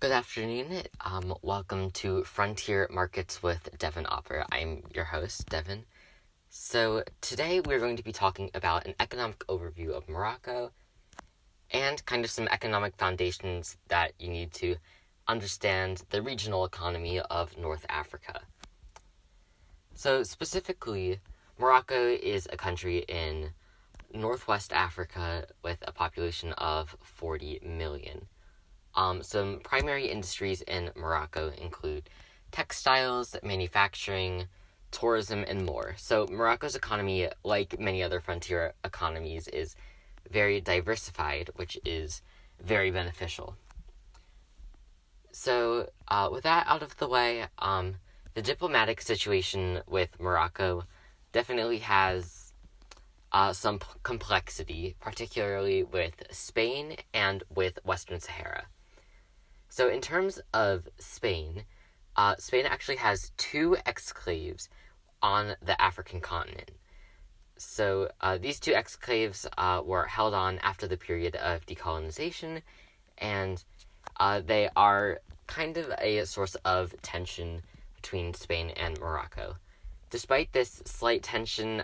Good afternoon. Welcome to Frontier Markets with Devin Opper. I'm your host, Devin. So today we're going to be talking about an economic overview of Morocco and kind of some economic foundations that you need to understand the regional economy of North Africa. So specifically, Morocco is a country in Northwest Africa with a population of 40 million. Some primary industries in Morocco include textiles, manufacturing, tourism, and more. So Morocco's economy, like many other frontier economies, is very diversified, which is very beneficial. So with that out of the way, the diplomatic situation with Morocco definitely has some complexity, particularly with Spain and with Western Sahara. So in terms of Spain, Spain actually has two exclaves on the African continent. So these two exclaves were held on after the period of decolonization, and they are kind of a source of tension between Spain and Morocco. Despite this slight tension,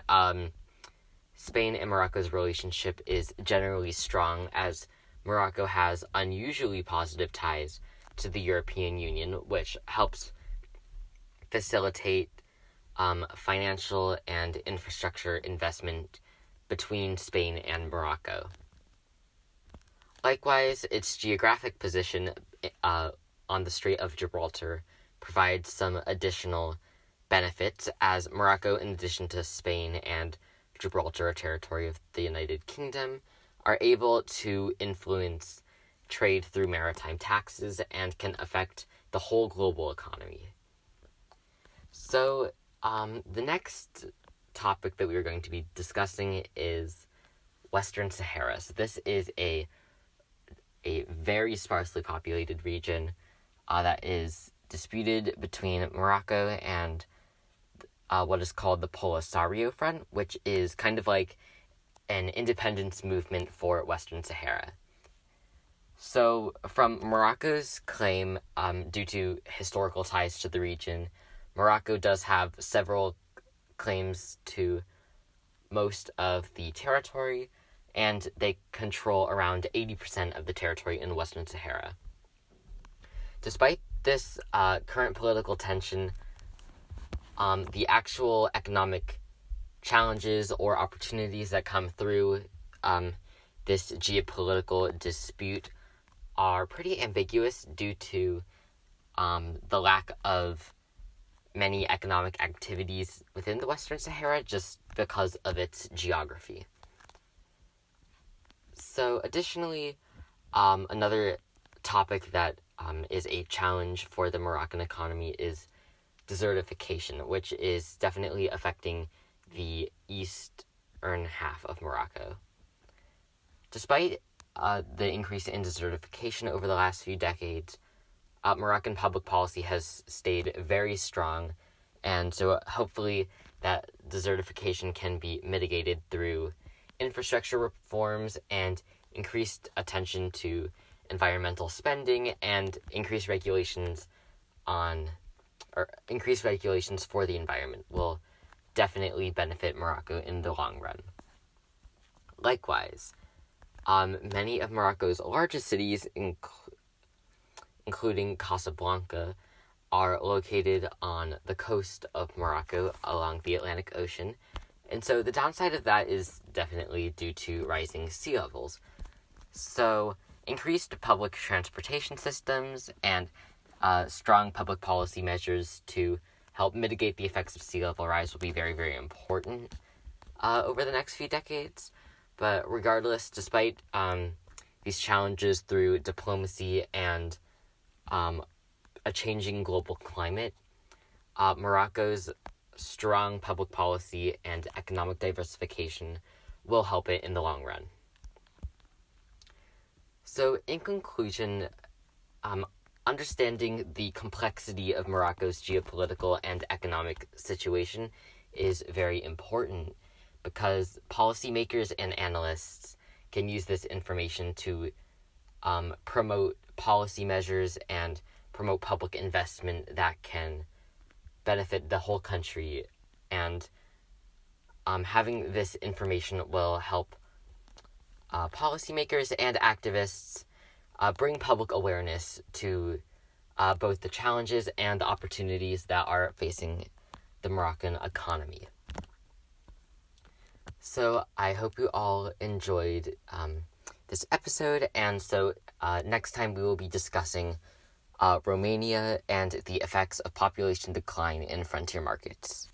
Spain and Morocco's relationship is generally strong, as Morocco has unusually positive ties to the European Union, which helps facilitate financial and infrastructure investment between Spain and Morocco. Likewise, its geographic position on the Strait of Gibraltar provides some additional benefits, as Morocco, in addition to Spain and Gibraltar, a territory of the United Kingdom, are able to influence trade through maritime taxes and can affect the whole global economy. So, the next topic that we are going to be discussing is Western Sahara. So this is a very sparsely populated region that is disputed between Morocco and what is called the Polisario Front, which is kind of like an independence movement for Western Sahara. So, from Morocco's claim, due to historical ties to the region, Morocco does have several claims to most of the territory, and they control around 80% of the territory in Western Sahara. Despite this current political tension, the actual economic challenges or opportunities that come through this geopolitical dispute are pretty ambiguous due to the lack of many economic activities within the Western Sahara just because of its geography. So additionally, another topic that is a challenge for the Moroccan economy is desertification, which is definitely affecting the eastern half of Morocco. Despite the increase in desertification over the last few decades, Moroccan public policy has stayed very strong, and so hopefully that desertification can be mitigated through infrastructure reforms and increased attention to environmental spending and increased regulations for the environment will definitely benefit Morocco in the long run. Likewise, many of Morocco's largest cities, including Casablanca, are located on the coast of Morocco along the Atlantic Ocean, and so the downside of that is definitely due to rising sea levels. So increased public transportation systems and strong public policy measures to help mitigate the effects of sea level rise will be very, very important over the next few decades. But regardless, despite these challenges through diplomacy and a changing global climate, Morocco's strong public policy and economic diversification will help it in the long run. So, in conclusion, understanding the complexity of Morocco's geopolitical and economic situation is very important, because policymakers and analysts can use this information to promote policy measures and promote public investment that can benefit the whole country. And having this information will help policymakers and activists bring public awareness to both the challenges and the opportunities that are facing the Moroccan economy. So I hope you all enjoyed this episode, and so next time we will be discussing Romania and the effects of population decline in frontier markets.